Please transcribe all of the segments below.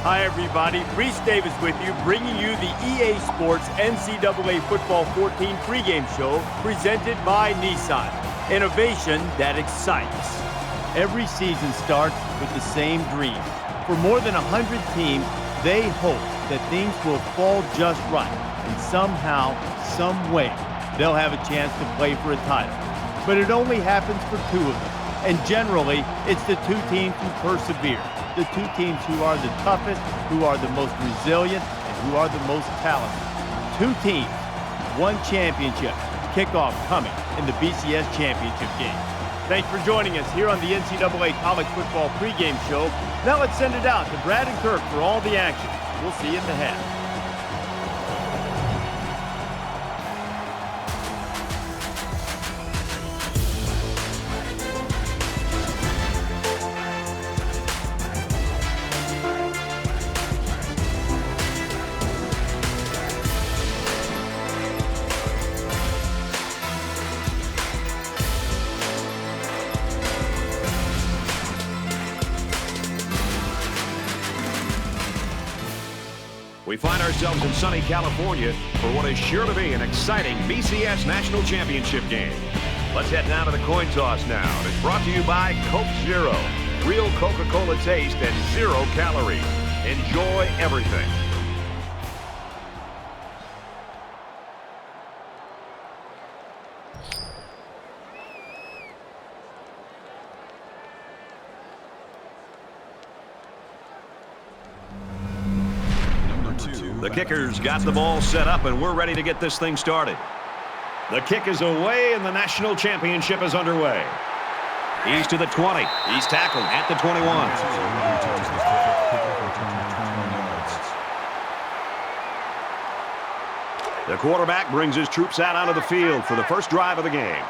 Hi, everybody. Reese Davis with you, bringing you the EA Sports NCAA Football 14 pregame show presented by Nissan. Innovation that excites. Every season starts with the same dream. For more than 100 teams, they hope that things will fall just right, and somehow, some way, they'll have a chance to play for a title. But it only happens for two of them, and generally, it's the two teams who persevere, the two teams who are the toughest, who are the most resilient, and who are the most talented. Two teams, one championship, kickoff coming in the BCS championship game. Thanks for joining us here on the NCAA College Football pregame show. Now let's send it out to Brad and Kirk for all the action. We'll see you in the half. We find ourselves in sunny California for what is sure to be an exciting BCS National Championship game. Let's head down to the coin toss now. And it's brought to you by Coke Zero. Real Coca-Cola taste and 0 calories. Enjoy everything. The kickers got the ball set up, and we're ready to get this thing started. The kick is away, and the national championship is underway. He's to the 20. He's tackled at the 21. The quarterback brings his troops out onto the field for the first drive of the game.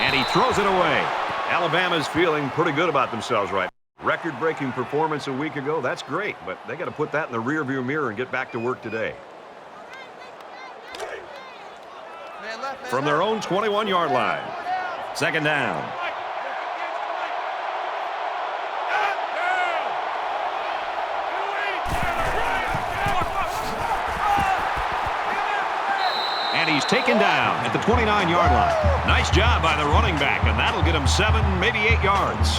And he throws it away. Alabama's feeling pretty good about themselves right now. Record-breaking performance a week ago, that's great, but they got to put that in the rearview mirror and get back to work today. From their own 21-yard line, second down. And he's taken down at the 29-yard line. Nice job by the running back, and that'll get him 7, maybe 8 yards.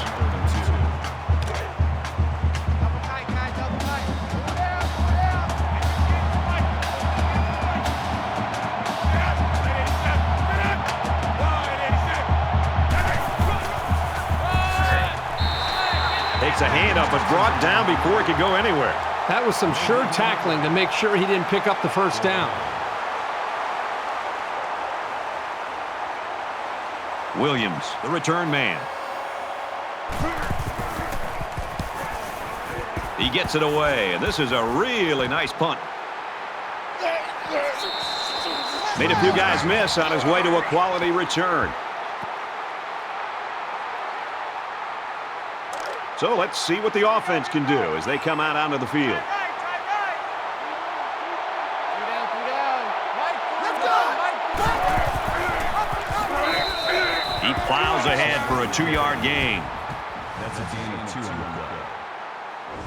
Takes a hand up, but brought down before he could go anywhere. That was some sure tackling to make sure he didn't pick up the first down. Williams, the return man. He gets it away, and this is a really nice punt. Made a few guys miss on his way to a quality return. So let's see what the offense can do as they come out onto the field. He plows ahead for a 2-yard gain. That's a gain of 2 on the play.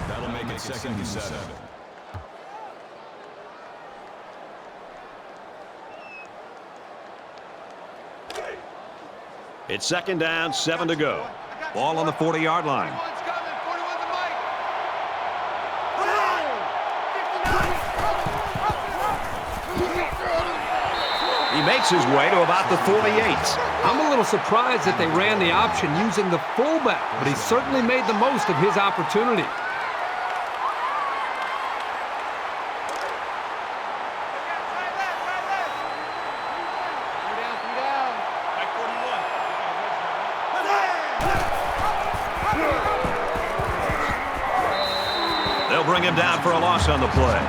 That'll make it 2nd and 7. It's 2nd down, 7 to go. Ball on the 40-yard line. He makes his way to about the 48. I'm a little surprised that they ran the option using the fullback, but he certainly made the most of his opportunity. They'll bring him down for a loss on the play.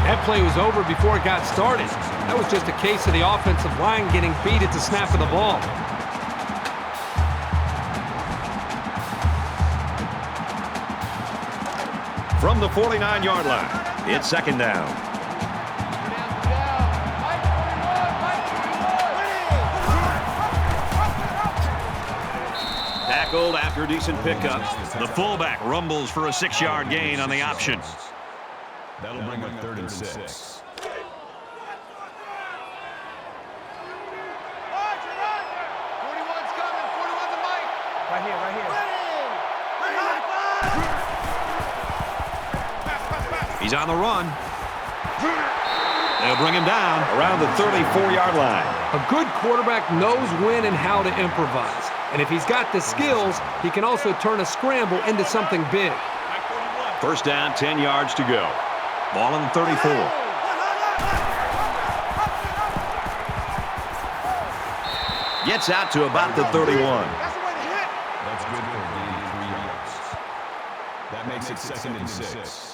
That play was over before it got started. That was just a case of the offensive line getting beat at the snap of the ball. From the 49-yard line, it's 2nd down. tackled after a decent pickup. The fullback rumbles for a 6-yard gain on the option. That'll bring up 3rd and 6. Right here, right here. He's on the run. They'll bring him down around the 34-yard line. A good quarterback knows when and how to improvise. And if he's got the skills, he can also turn a scramble into something big. First down, 10 yards to go. Ball on the 34. Gets out to about the 31. That's good for a gain of 3 yards. That makes it 2nd and 6.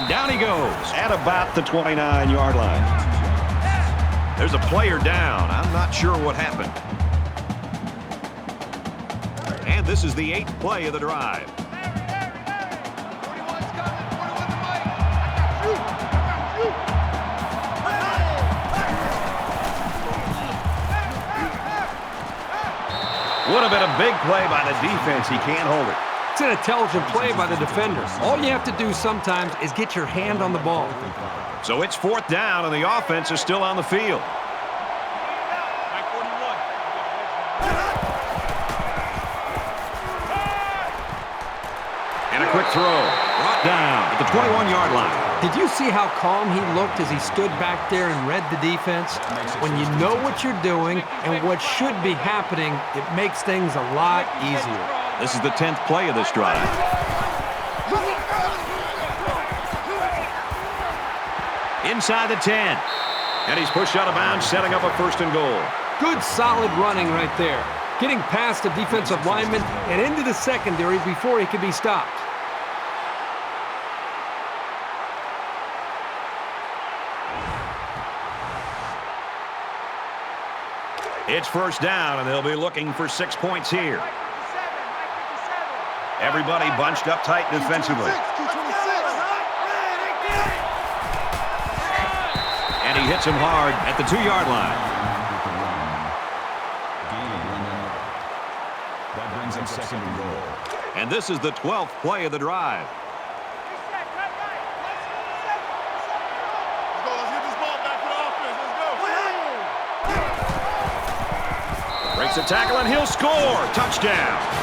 Down he goes at about the 29-yard line. There's a player down. I'm not sure what happened. And this is the 8th play of the drive. Would have been a big play by the defense. He can't hold it. It's an intelligent play by the defender. All you have to do sometimes is get your hand on the ball. So it's 4th down, and the offense is still on the field. And a quick throw. Brought down at the 21-yard line. Did you see how calm he looked as he stood back there and read the defense? When you know what you're doing and what should be happening, it makes things a lot easier. This is the 10th play of this drive. Inside the 10. And he's pushed out of bounds, setting up a 1st and goal. Good, solid running right there. Getting past the defensive lineman and into the secondary before he could be stopped. It's 1st down, and they'll be looking for 6 points here. Everybody bunched up tight defensively. And he hits him hard at the 2-yard line. That brings him 2nd and goal. And this is the 12th play of the drive. Breaks a tackle, and he'll score. Touchdown.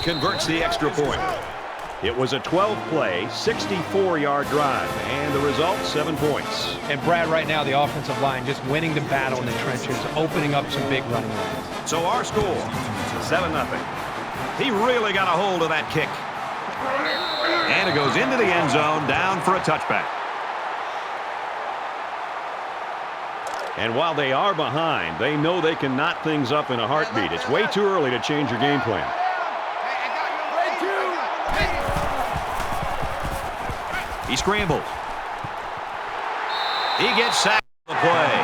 Converts the extra point. It was a 12-play, 64-yard drive, and the result, 7 points. And Brad, right now, the offensive line just winning the battle in the trenches, opening up some big running lanes. So our score, 7-0. He really got a hold of that kick. And it goes into the end zone, down for a touchback. And while they are behind, they know they can knot things up in a heartbeat. It's way too early to change your game plan. He scrambles. He gets sacked on the play.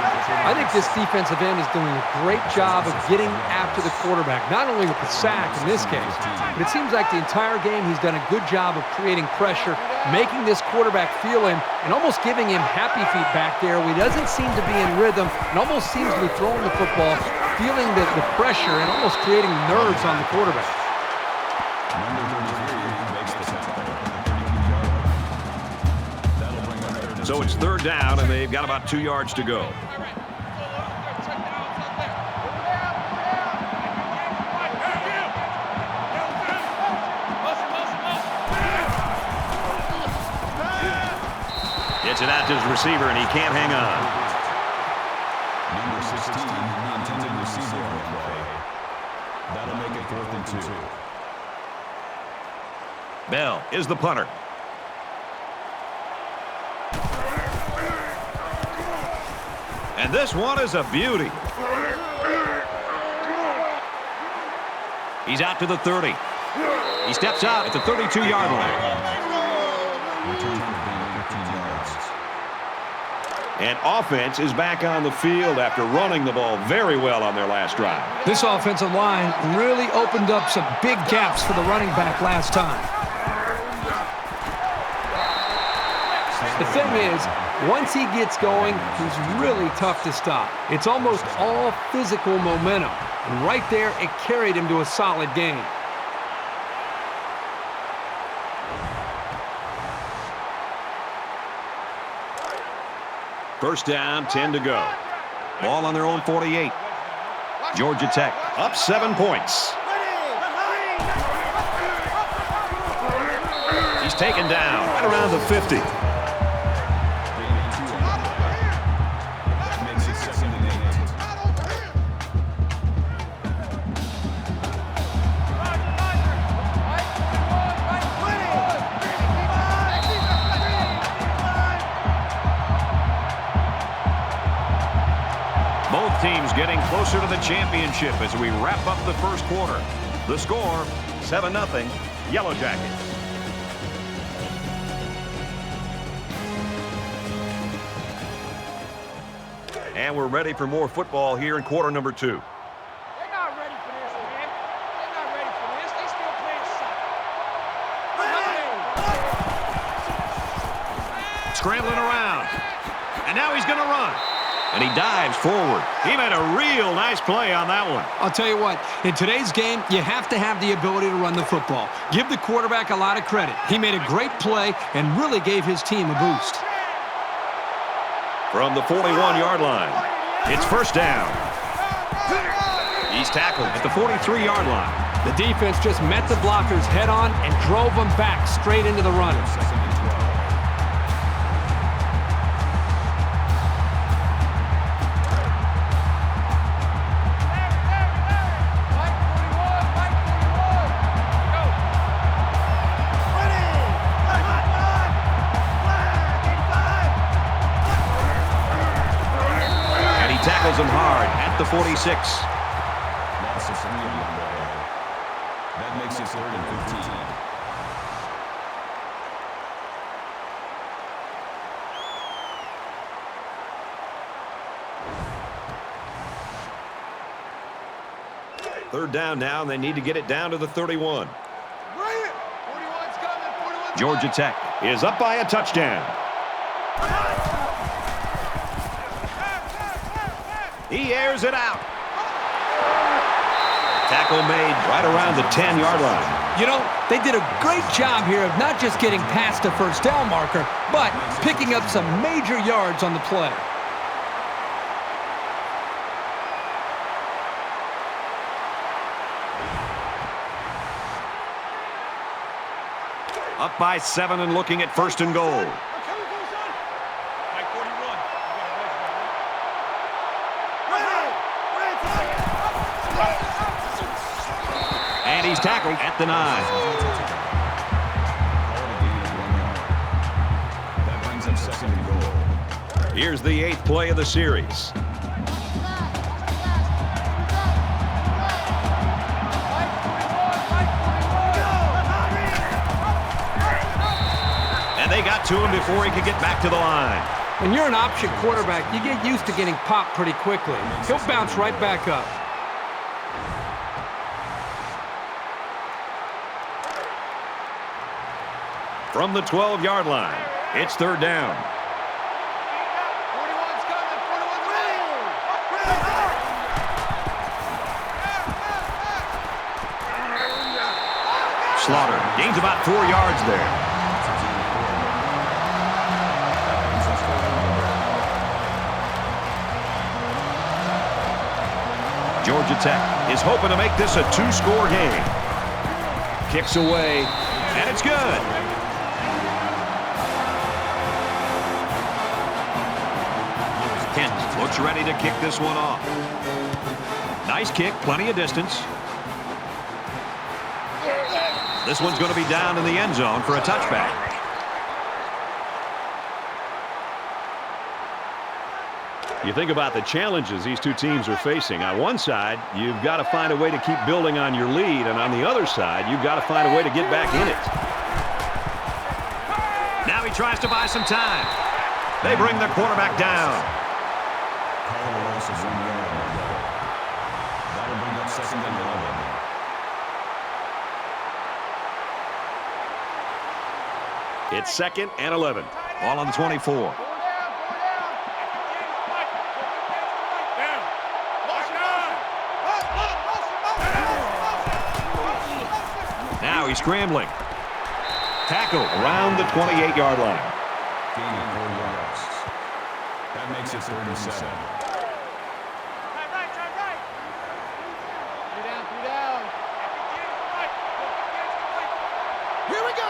I think this defensive end is doing a great job of getting after the quarterback, not only with the sack in this case, but it seems like the entire game he's done a good job of creating pressure, making this quarterback feel him, and almost giving him happy feet back there where he doesn't seem to be in rhythm and almost seems to be throwing the football, feeling the pressure and almost creating nerves on the quarterback. So it's 3rd down, and they've got about 2 yards to go. Gets it out to his receiver, and he can't hang on. Number 16, the intended receiver on the play. That'll make it 4th and 2. Bell is the punter. And this one is a beauty. He's out to the 30. He steps out at the 32-yard line. Return for a gain of 15 yards. And offense is back on the field after running the ball very well on their last drive. This offensive line really opened up some big gaps for the running back last time. The thing is, once he gets going, he's really tough to stop. It's almost all physical momentum. And right there, it carried him to a solid game. First down, 10 to go. Ball on their own 48. Georgia Tech up 7 points. He's taken down right around the 50. Makes it 2nd and 8. Both teams getting closer to the championship as we wrap up the first quarter. The score, 7-0, Yellow Jackets. And we're ready for more football here in quarter number 2. They're not ready for this, man. They're not ready for this. They still playing soccer. Scrambling around. And now he's going to run. And he dives forward. He made a real nice play on that one. I'll tell you what, in today's game, you have to have the ability to run the football. Give the quarterback a lot of credit. He made a great play and really gave his team a boost. From the 41-yard line, it's first down. He's tackled at the 43-yard line. The defense just met the blockers head-on and drove them back straight into the run. Tackles him hard at the 46. Loss of 3 on the play. That makes it 3rd and 15. Third down now, and they need to get it down to the 31. Georgia Tech is up by a touchdown. He airs it out. Tackle made right around the 10-yard line. You know, they did a great job here of not just getting past the first down marker, but picking up some major yards on the play. Up by 7 and looking at 1st and goal. And he's tackled at the 9. That brings up 2nd and goal. Here's the 8th play of the series. And they got to him before he could get back to the line. When you're an option quarterback, you get used to getting popped pretty quickly. He'll bounce right back up. From the 12-yard line, it's 3rd down. Slaughter gains about 4 yards there. Georgia Tech is hoping to make this a 2-score game. Kicks away, and it's good. Kent looks ready to kick this one off. Nice kick, plenty of distance. This one's going to be down in the end zone for a touchback. You think about the challenges these two teams are facing. On one side, you've got to find a way to keep building on your lead, and on the other side, you've got to find a way to get back in it. Now he tries to buy some time. They bring their quarterback down. Call a loss of 1 yard. That'll bring up 2nd and 11. It's 2nd and 11. Ball on the 24. Now he's scrambling. Tackle around the 28-yard line. Gain of 4 yards. That makes it 3rd and 7. Here we go.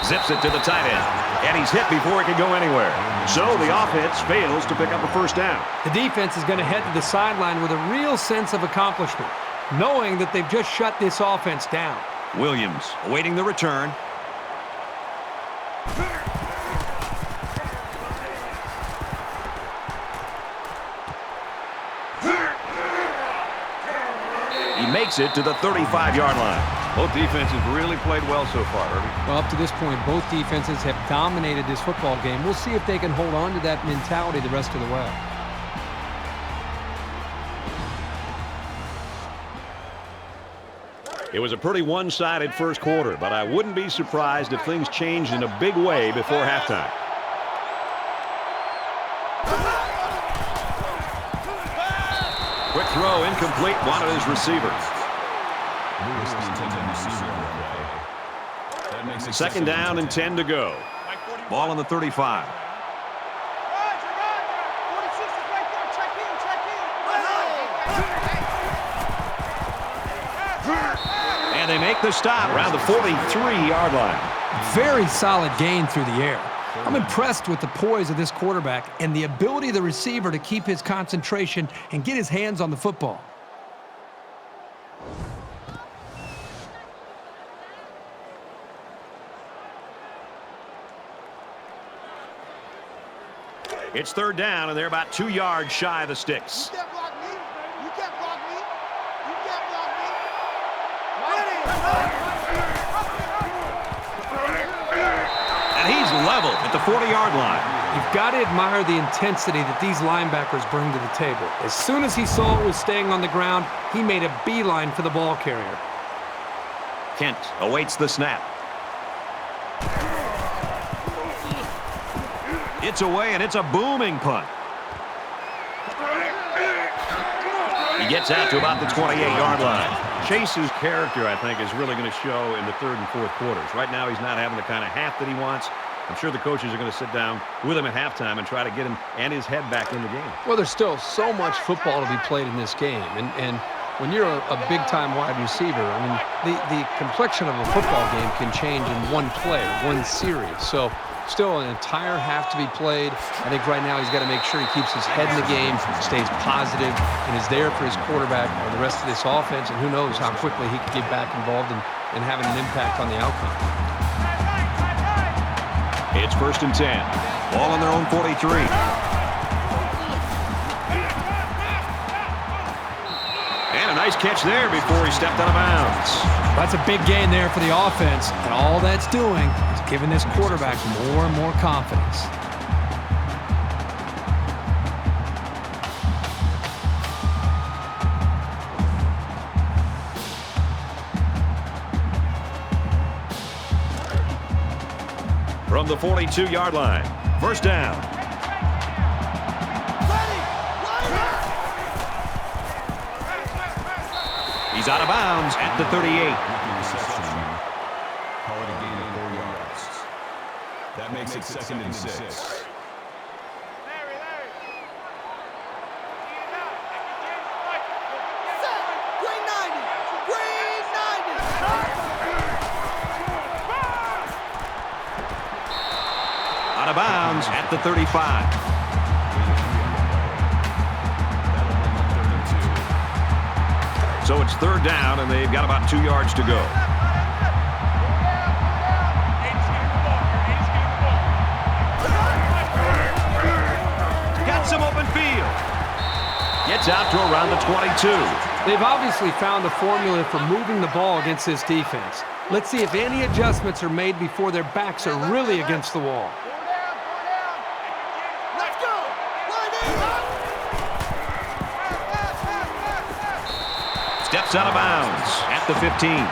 Zips it to the tight end. And he's hit before he can go anywhere. So the offense fails to pick up a first down. The defense is going to head to the sideline with a real sense of accomplishment, knowing that they've just shut this offense down. Williams awaiting the return. He makes it to the 35-yard line. Both defenses really played well so far, Irving. Well, up to this point, both defenses have dominated this football game. We'll see if they can hold on to that mentality the rest of the way. It was a pretty one-sided first quarter, but I wouldn't be surprised if things changed in a big way before halftime. Quick throw, incomplete, one of his receivers. Lewis, the intended receiver on the play. That makes it 2nd down and 10 to go. Ball on the 35. And they make the stop around the 43-yard line. Very solid gain through the air. I'm impressed with the poise of this quarterback and the ability of the receiver to keep his concentration and get his hands on the football. It's 3rd down, and they're about 2 yards shy of the sticks. You can't block me. You can't block me. You can't block me. And he's level at the 40-yard line. You've got to admire the intensity that these linebackers bring to the table. As soon as he saw it was staying on the ground, he made a beeline for the ball carrier. Kent awaits the snap. It's away, and it's a booming punt. He gets out to about the 28-yard line. Chase's character, I think, is really going to show in the 3rd and 4th quarters. Right now, he's not having the kind of half that he wants. I'm sure the coaches are going to sit down with him at halftime and try to get him and his head back in the game. Well, there's still so much football to be played in this game. And when you're a big-time wide receiver, I mean, the complexion of a football game can change in one play, one series. So still an entire half to be played. I think right now he's got to make sure he keeps his head in the game, stays positive, and is there for his quarterback and the rest of this offense. And who knows how quickly he can get back involved and having an impact on the outcome. It's 1st and 10. Ball on their own 43. And a nice catch there before he stepped out of bounds. That's a big gain there for the offense, and all that's doing is giving this quarterback more and more confidence. From the 42-yard line, 1st down. He's out of bounds at the 38. Call it a gain of 4 yards. That makes it 2nd and 6. Out of bounds at the 35. So it's 3rd down, and they've got about 2 yards to go. Got some open field. Gets out to around the 22. They've obviously found a formula for moving the ball against this defense. Let's see if any adjustments are made before their backs are really against the wall. Let's go! Steps out of bounds at the 15.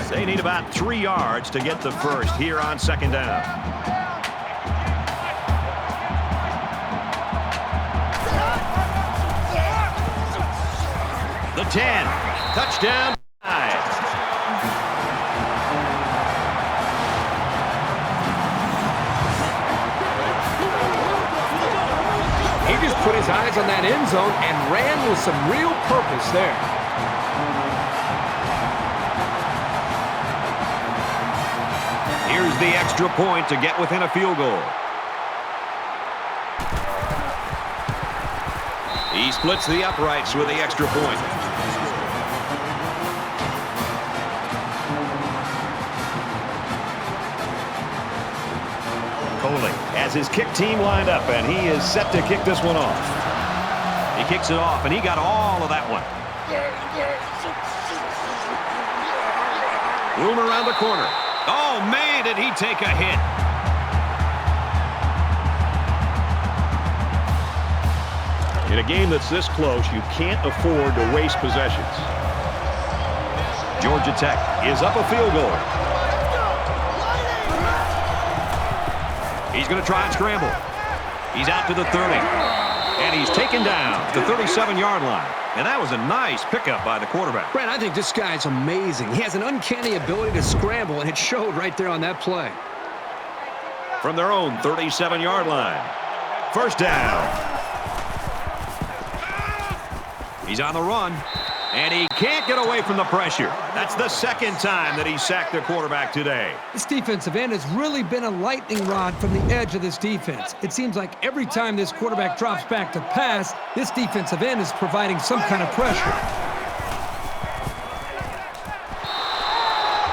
They need about 3 yards to get the first here on second down. The 10. Touchdown. He just put his eyes on that end zone and ran with some real purpose there. Here's the extra point to get within a field goal. He splits the uprights with the extra point. Coley has his kick team lined up, and he is set to kick this one off. He kicks it off, and he got all of that one. Room around the corner. Oh, man, did he take a hit. In a game that's this close, you can't afford to waste possessions. Georgia Tech is up a field goal. He's going to try and scramble. He's out to the 30. And he's taken down to the 37-yard line. And that was a nice pickup by the quarterback. Brent, I think this guy's amazing. He has an uncanny ability to scramble, and it showed right there on that play. From their own 37-yard line. First down. He's on the run, and he can't get away from the pressure. That's the second time that he sacked the quarterback today. This defensive end has really been a lightning rod from the edge of this defense. It seems like every time this quarterback drops back to pass, this defensive end is providing some kind of pressure.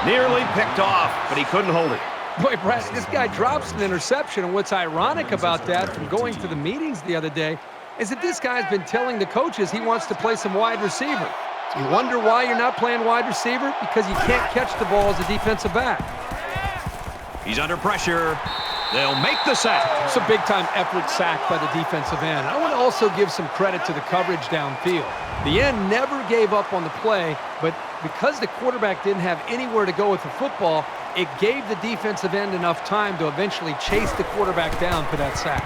Nearly picked off, but he couldn't hold it. Boy, Brad, this guy drops an interception, and what's ironic about that from going to the meetings the other day is that this guy's been telling the coaches he wants to play some wide receiver. You wonder why you're not playing wide receiver? Because you can't catch the ball as a defensive back. He's under pressure. They'll make the sack. It's a big-time effort sack by the defensive end. I want to also give some credit to the coverage downfield. The end never gave up on the play, but because the quarterback didn't have anywhere to go with the football, it gave the defensive end enough time to eventually chase the quarterback down for that sack.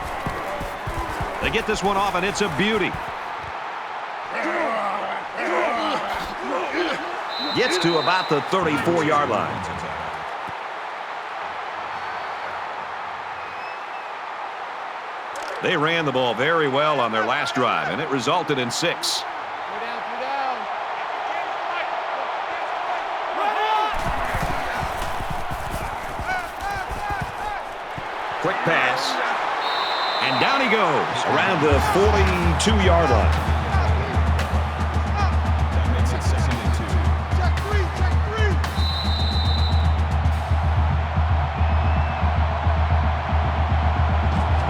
They get this one off, and it's a beauty. Gets to about the 34-yard line. They ran the ball very well on their last drive, and it resulted in 6. Quick pass. And down he goes around the 42-yard line. That makes it 2nd and 2. Check three.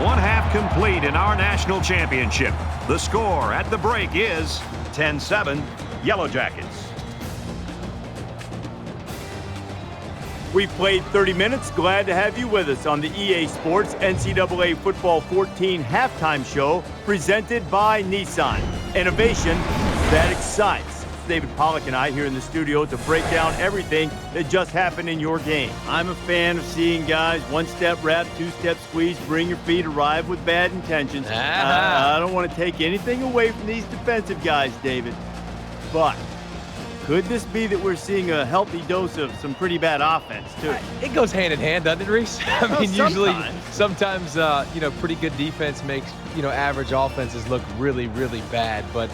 One half complete in our national championship. The score at the break is 10-7, Yellow Jackets. We've played 30 minutes. Glad to have you with us on the EA Sports NCAA Football 14 halftime show presented by Nissan. Innovation that excites. David Pollack and I here in the studio to break down everything that just happened in your game. I'm a fan of seeing guys one-step wrap, two-step squeeze, bring your feet, arrive with bad intentions. I don't want to take anything away from these defensive guys, David, but could this be that we're seeing a healthy dose of some pretty bad offense, too? It goes hand in hand, doesn't it, Reese? I mean, sometimes, pretty good defense makes, average offenses look really, really bad. But,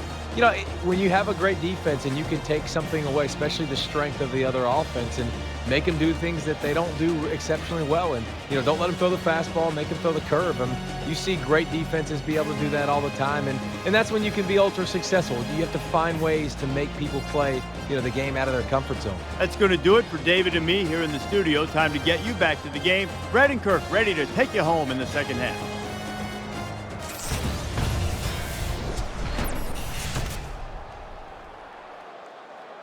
when you have a great defense and you can take something away, especially the strength of the other offense, and make them do things that they don't do exceptionally well. And, don't let them throw the fastball, make them throw the curve. And you see great defenses be able to do that all the time. And that's when you can be ultra successful. You have to find ways to make people play, the game out of their comfort zone. That's going to do it for David and me here in the studio. Time to get you back to the game. Brad and Kirk ready to take you home in the second half.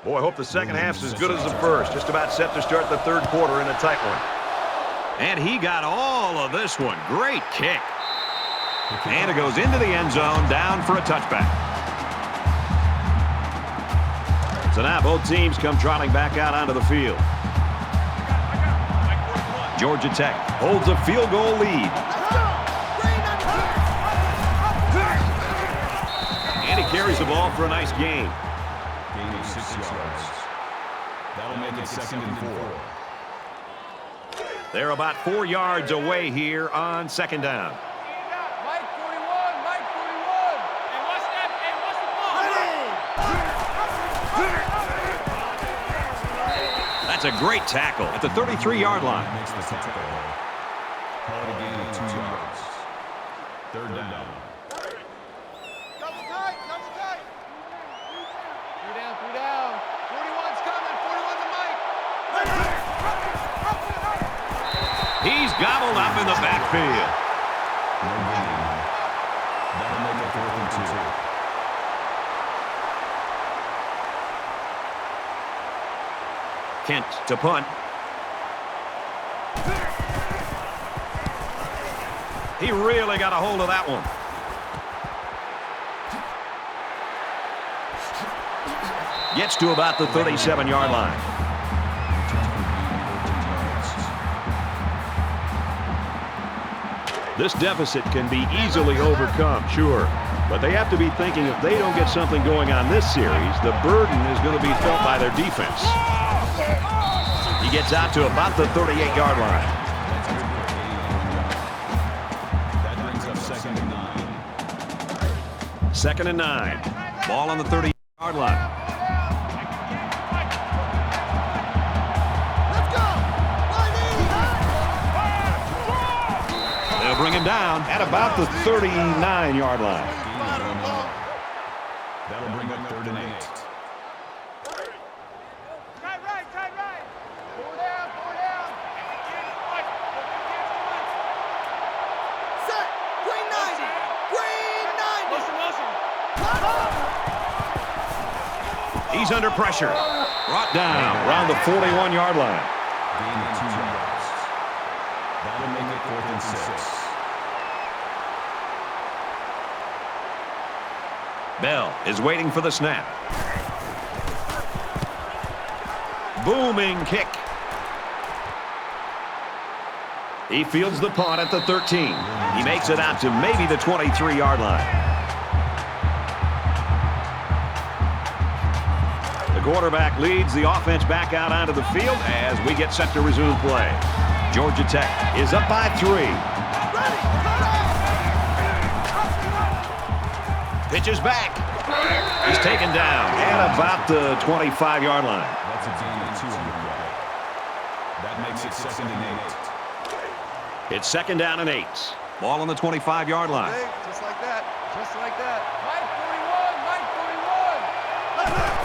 Boy, I hope the second half's as good as the first. Just about set to start the third quarter in a tight one. And he got all of this one. Great kick. And it goes into the end zone, down for a touchback. So now both teams come trotting back out onto the field. Georgia Tech holds a field goal lead. And he carries the ball for a nice gain. Gain of 6 yards. That'll make it 2nd and 4. They're about 4 yards away here on 2nd down. Mike 41, Mike 41. And what's that? And what's the ball? That's a great tackle at the 33-yard line. Makes the tackle. Call it a gain of 2 yards. 3rd down. Double tight, double tight. 3 down. 41's coming. 41's a Mike. He's gobbled up in the backfield. No gain. That'll make it 4th and 2. Kent to punt. He really got a hold of that one. Gets to about the 37-yard line. This deficit can be easily overcome, sure. But they have to be thinking if they don't get something going on this series, the burden is going to be felt by their defense. He gets out to about the 38-yard line. That brings up 2nd and 9. 2nd and 9. Ball on the 30-yard line. They'll bring him down at about the 39-yard line. That'll bring up 3rd and 8. Tight right, tight right. 4 down, 4 down. Set. Green 90. Green 90. He's under pressure. Brought down around the 41-yard line. Gain of 2 yards. That'll make it 4th and 6. Bell is waiting for the snap. Booming kick. He fields the punt at the 13. He makes it out to maybe the 23-yard line. The quarterback leads the offense back out onto the field as we get set to resume play. Georgia Tech is up by 3. Pitches back. He's taken down at about the 25-yard line. That's a gain of 2 on the play. That makes it 2nd and 8. It's 2nd down and 8. Ball on the 25-yard line. Hey, just like that. Just like that. Mike 41, Mike 41.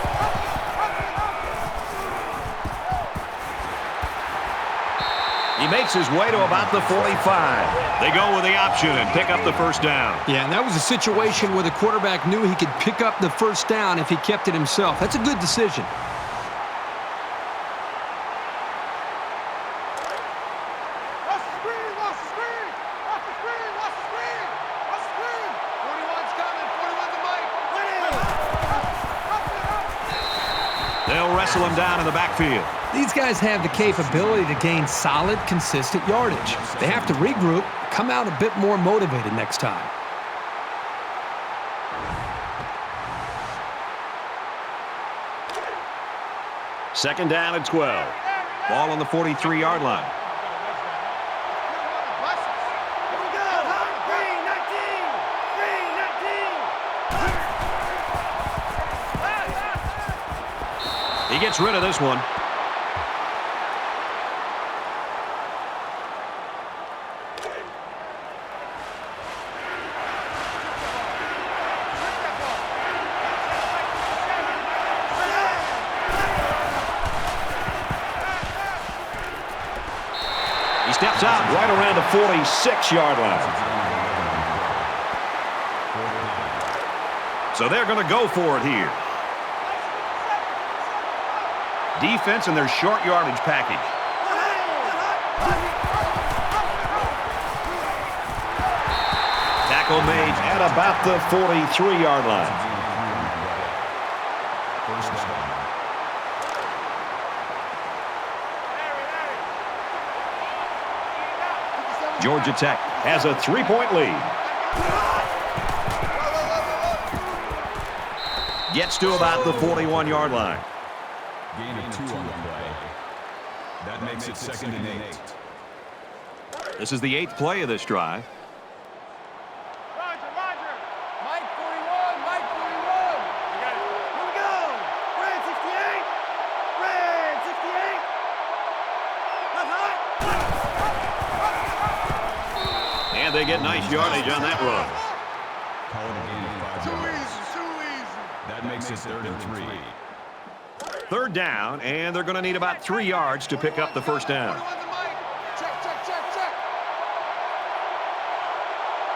He makes his way to about the 45. They go with the option and pick up the 1st down. Yeah, and that was a situation where the quarterback knew he could pick up the 1st down if he kept it himself. That's a good decision. Watch the screen, watch the screen. Watch the screen, watch the screen. Watch the screen. 41's coming. 41's a Mike. They'll wrestle him down in the backfield. These guys have the capability to gain solid, consistent yardage. They have to regroup, come out a bit more motivated next time. Second down and 12. Ball on the 43-yard line. He gets rid of this one. He steps out right around the 46-yard line. So they're going to go for it here. Defense and their short yardage package. Tackle made at about the 43-yard line. First down. Georgia Tech has a 3-point lead. Gets to about the 41-yard line. Gain of 2 on the play. That makes it 2nd and 8. This is the 8th play of this drive. Roger, Roger. Mike 41, Mike 41. You got it. Here we go. Red 68. Red 68. And they get nice yardage on that run. Call it a gain of 5 Too yards. easy, too easy. That makes it 3rd and 3. 3rd down, and they're going to need about 3 yards to pick up the first down. 41 to Mike. Check, check, check, check.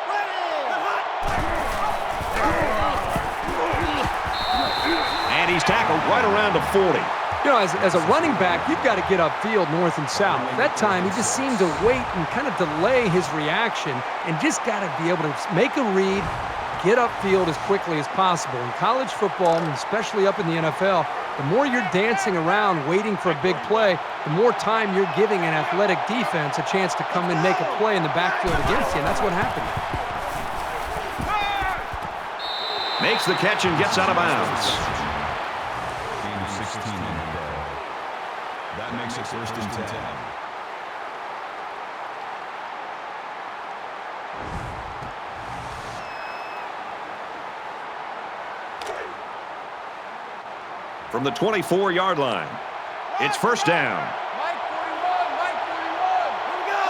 Ready. And he's tackled right around the 40. You know, as a running back, you've got to get upfield north and south. That time, he just seemed to wait and kind of delay his reaction and just got to be able to make a read, get upfield as quickly as possible. In college football, and especially up in the NFL, the more you're dancing around waiting for a big play, the more time you're giving an athletic defense a chance to come and make a play in the backfield against you, and that's what happened. Makes the catch and gets out of bounds. Gain of 16 on the play. That makes it 1st and 10. From the 24-yard line, it's first down. Mike 41, Mike 41. Here we go.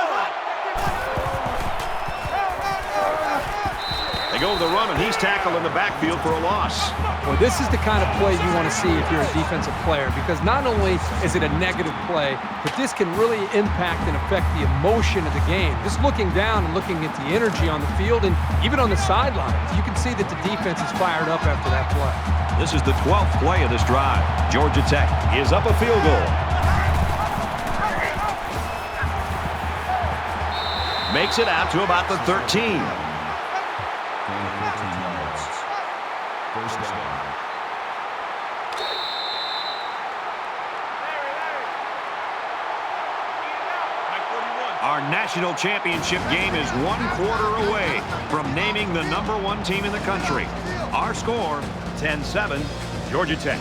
They go to the run, and he's tackled in the backfield for a loss. Well, this is the kind of play you want to see if you're a defensive player, because not only is it a negative play, but this can really impact and affect the emotion of the game. Just looking down and looking at the energy on the field and even on the sidelines, you can see that the defense is fired up after that play. This is the 12th play of this drive. Georgia Tech is up a field goal. Makes it out to about the 13. Gain of 14 yards. First down. Our national championship game is 1 quarter away from naming the #1 team in the country. Our score, 10-7, Georgia Tech.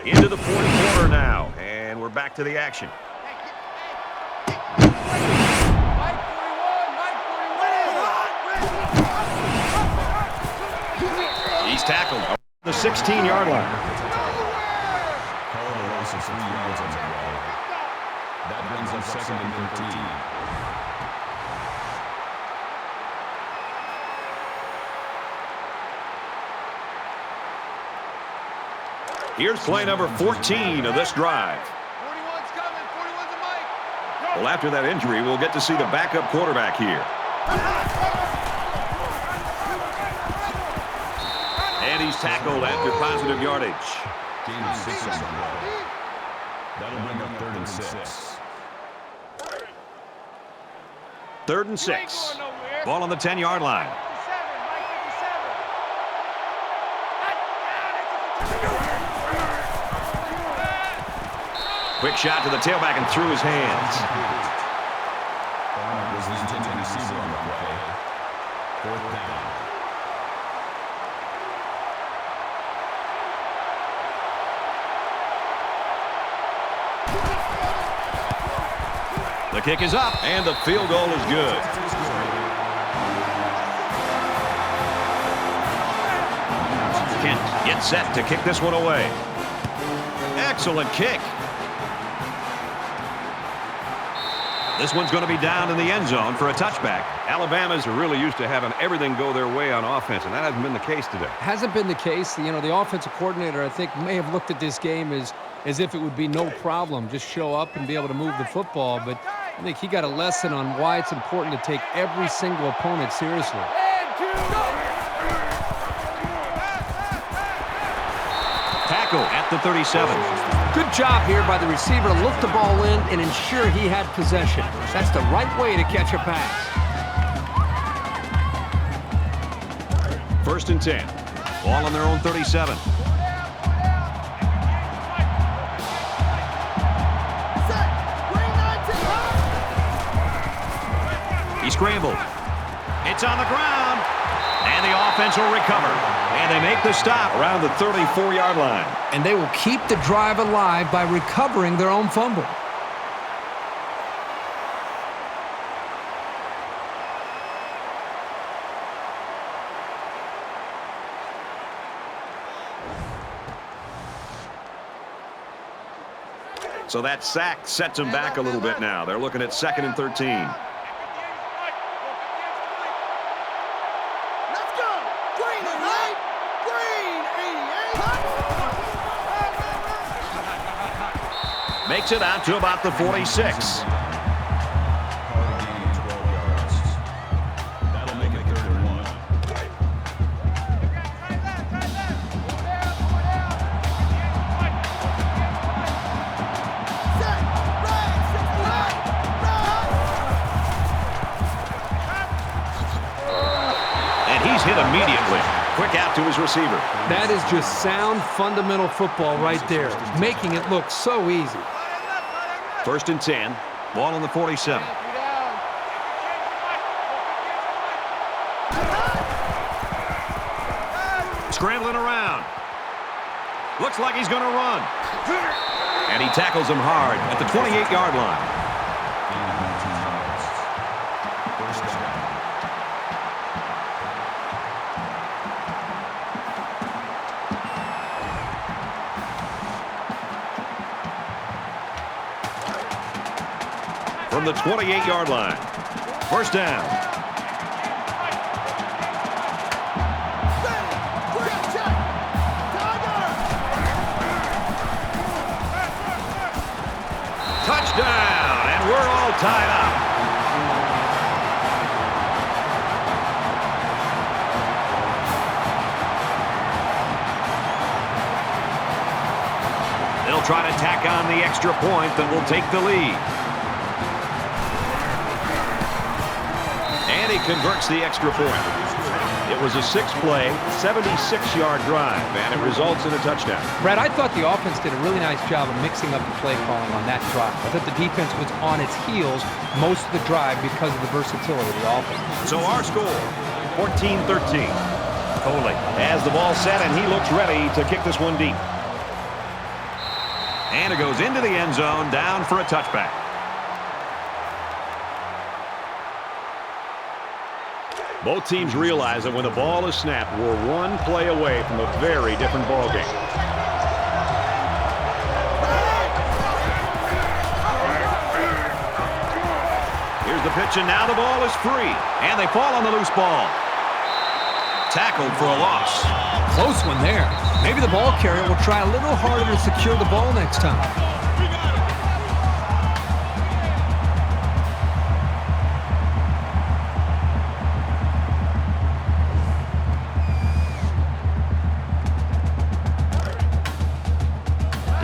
Into the 4th quarter now, and we're back to the action. Mike 41, Mike 41. He's tackled at the 16-yard line. Call it a loss of 3 yards on the play. That brings up 2nd and 13. Here's play number 14 of this drive. 41's coming. 41's a Mike. Well, after that injury, we'll get to see the backup quarterback here. And he's tackled after positive yardage. Gain of 6 on the play. That'll bring up 3rd and 6. 3rd and 6. Ball on the 10-yard line. 57, Mike 57. Quick shot to the tailback and through his hands. Barnett was the intended receiver on the play. 4th down. The kick is up, and the field goal is good. Kent gets set to kick this one away. Excellent kick. This one's going to be down in the end zone for a touchback. Alabama's really used to having everything go their way on offense, and that hasn't been the case today. Hasn't been the case. You know, the offensive coordinator, I think, may have looked at this game as if it would be no problem. Just show up and be able to move the football. But I think he got a lesson on why it's important to take every single opponent seriously. Tackle at the 37. Good job here by the receiver to look the ball in and ensure he had possession. That's the right way to catch a pass. 1st and 10. Ball on their own 37. He scrambled. It's on the ground. And the offense will recover. And they make the stop around the 34-yard line. And they will keep the drive alive by recovering their own fumble. So that sack sets them back a little bit now. They're looking at 2nd and 13. Let's go! Green is right! Green, 88! Makes it out to about the 46. That'll make it 3rd and 1. He's hit immediately. Quick out to his receiver. That is just sound fundamental football right there, making it look so easy. 1st and 10. Ball on the 47. Scrambling around. Looks like he's going to run. And he tackles him hard at the 28-yard line. From the 28-yard line. 1st down. Touchdown, and we're all tied up. They'll try to tack on the extra point that will take the lead. And he converts the extra point. It was a 6-play, 76-yard drive, and it results in a touchdown. Brad, I thought the offense did a really nice job of mixing up the play calling on that drive. I thought the defense was on its heels most of the drive because of the versatility of the offense. So our score, 14-13. Coley has the ball set, and he looks ready to kick this one deep. And it goes into the end zone, down for a touchback. Both teams realize that when the ball is snapped, we're one play away from a very different ball game. Here's the pitch, and now the ball is free. And they fall on the loose ball. Tackled for a loss. Close one there. Maybe the ball carrier will try a little harder to secure the ball next time.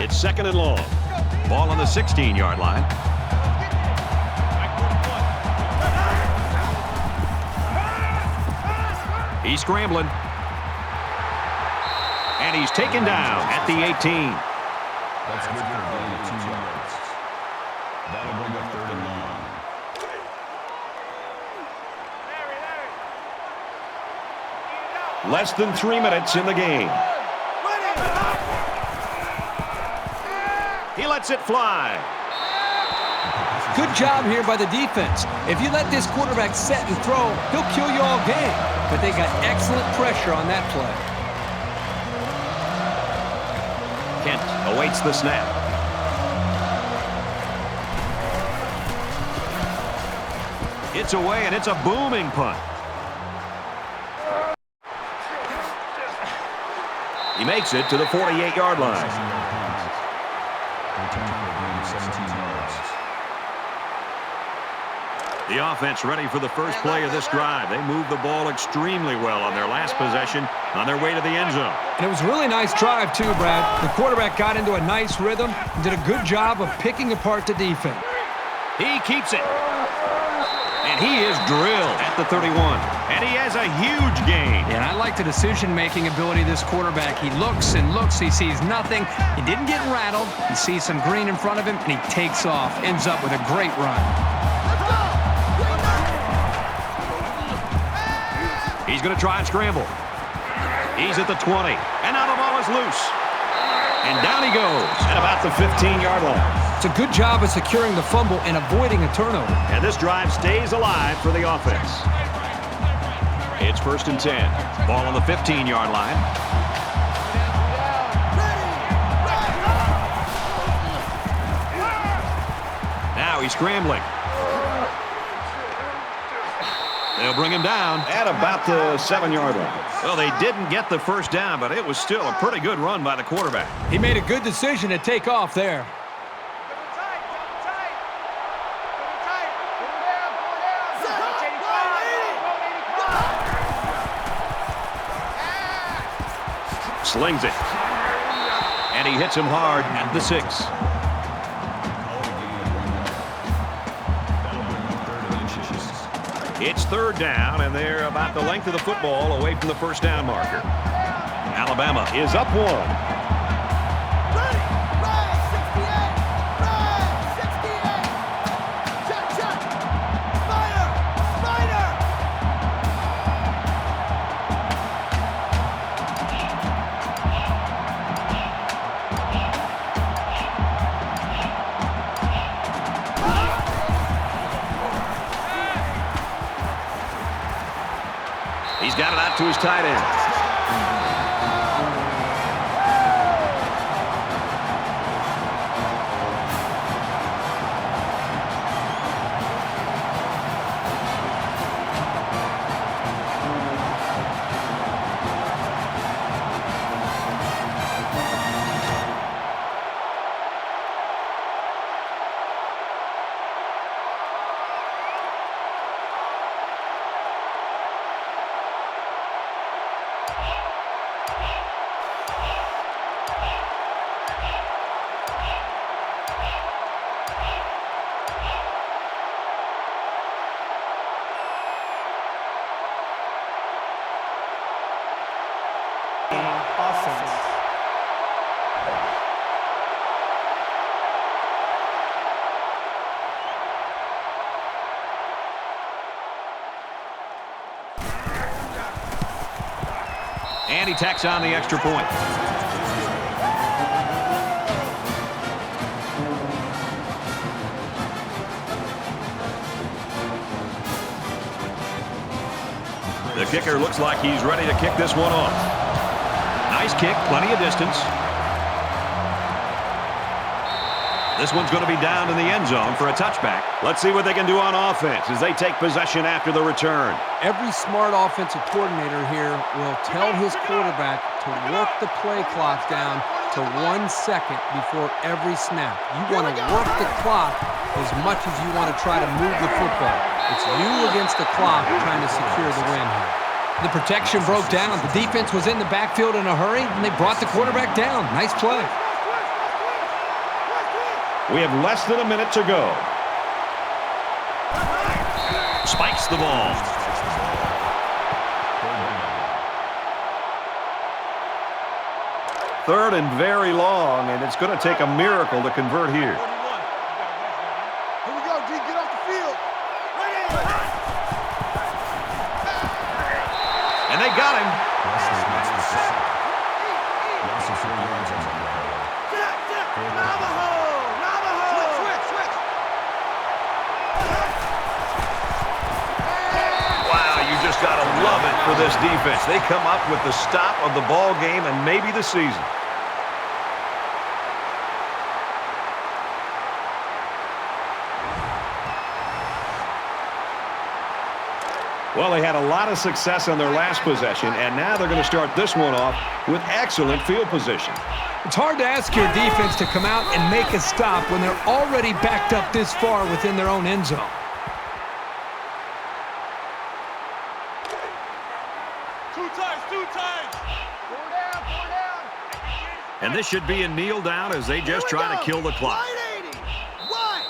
It's 2nd and long. Ball on the 16-yard line. He's scrambling. And he's taken down at the 18. That's good for a gain of 2 yards. That'll bring up 3rd and long. Less than 3 minutes in the game. He lets it fly. Good job here by the defense. If you let this quarterback set and throw, he'll kill you all game. But they got excellent pressure on that play. Kent awaits the snap. It's away, and it's a booming punt. He makes it to the 48-yard line. The offense ready for the first play of this drive. They moved the ball extremely well on their last possession on their way to the end zone. And it was a really nice drive, too, Brad. The quarterback got into a nice rhythm and did a good job of picking apart the defense. He keeps it. And he is drilled at the 31. And he has a huge gain. And I like the decision-making ability of this quarterback. He looks and looks. He sees nothing. He didn't get rattled. He sees some green in front of him, and he takes off. Ends up with a great run. He's going to try and scramble. He's at the 20. And now the ball is loose. And down he goes at about the 15-yard line. It's a good job of securing the fumble and avoiding a turnover. And this drive stays alive for the offense. It's 1st and 10. Ball on the 15-yard line. Now he's scrambling. They'll bring him down at about the 7-yard line. Well, they didn't get the first down, but it was still a pretty good run by the quarterback. He made a good decision to take off there. Slings it. And he hits him hard at the 6. It's 3rd down, and they're about the length of the football away from the first down marker. Alabama is up 1. He's got it out to his tight end. And he tacks on the extra point. The kicker looks like he's ready to kick this one off. Nice kick, plenty of distance. This one's going to be down in the end zone for a touchback. Let's see what they can do on offense as they take possession after the return. Every smart offensive coordinator here will tell his quarterback to work the play clock down to 1 second before every snap. You want to work the clock as much as you want to try to move the football. It's you against the clock trying to secure the win here. The protection broke down. The defense was in the backfield in a hurry, and they brought the quarterback down. Nice play. We have less than a minute to go. Spikes the ball. Third and very long, and it's going to take a miracle to convert here. Here we go, D. Get off the field. And they got him. Gotta love it for this defense. They come up with the stop of the ball game and maybe the season. Well, they had a lot of success on their last possession, and now they're going to start this one off with excellent field position. It's hard to ask your defense to come out and make a stop when they're already backed up this far within their own end zone. Two times. 4 down. And this should be a kneel down as they just try to kill the clock. Wide 80. Wide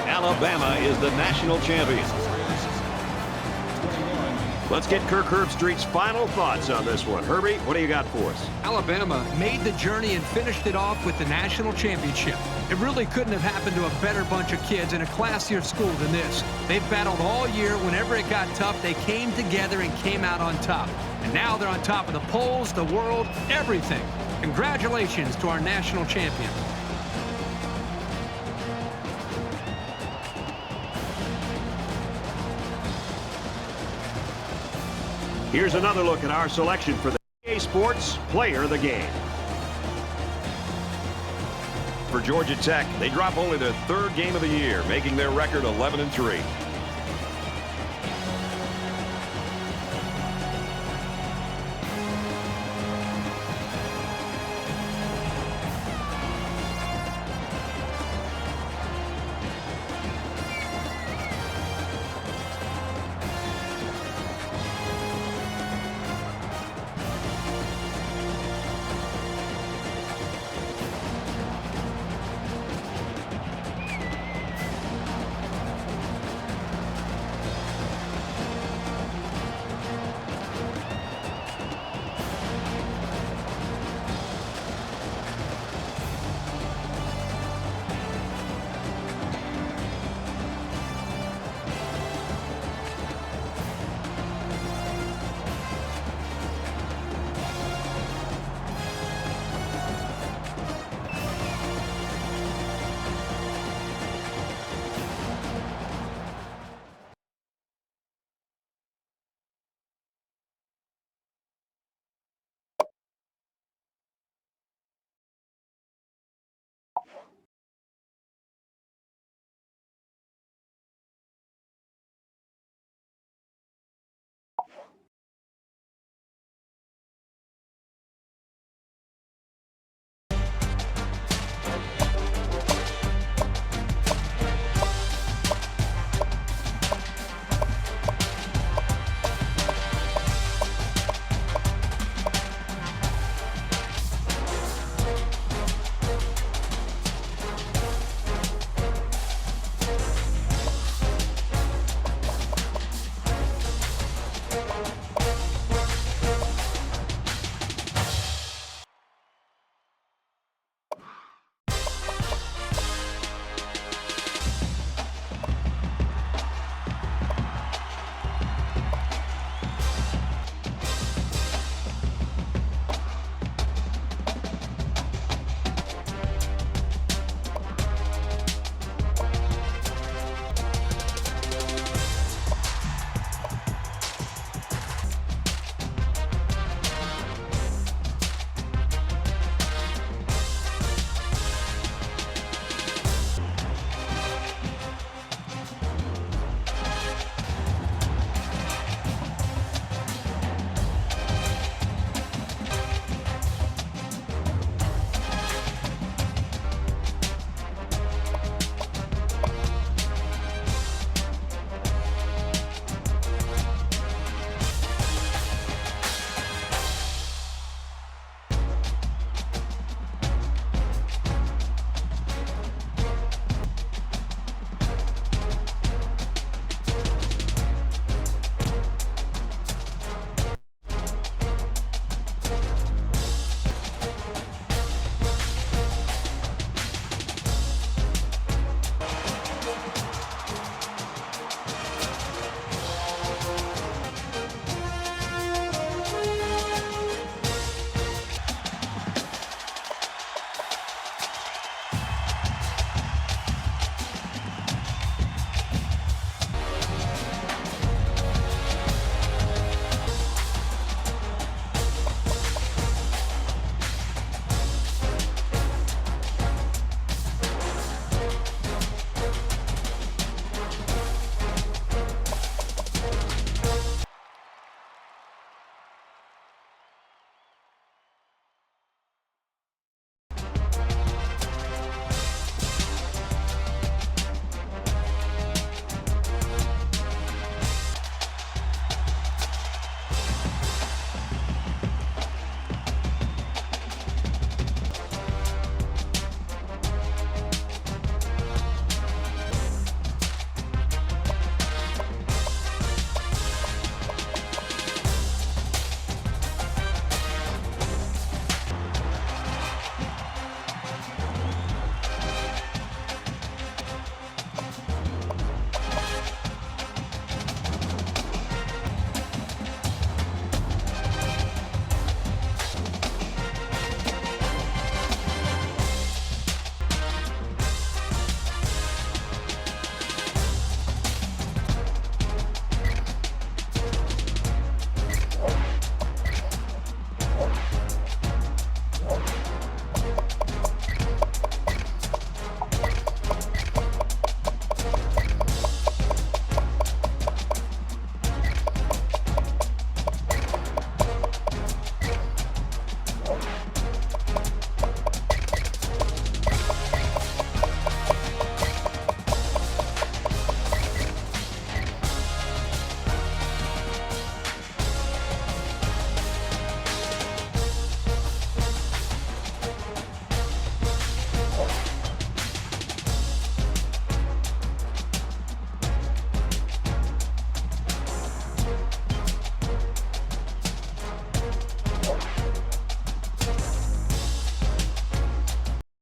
80. Alabama is the national champion. Let's get Kirk Herbstreit's final thoughts on this one. Herbie, what do you got for us? Alabama made the journey and finished it off with the national championship. It really couldn't have happened to a better bunch of kids in a classier school than this. They've battled all year. Whenever it got tough, they came together and came out on top. And now they're on top of the polls, the world, everything. Congratulations to our national champion. Here's another look at our selection for the EA Sports Player of the Game. For Georgia Tech, they drop only their 3rd game of the year, making their record 11-3.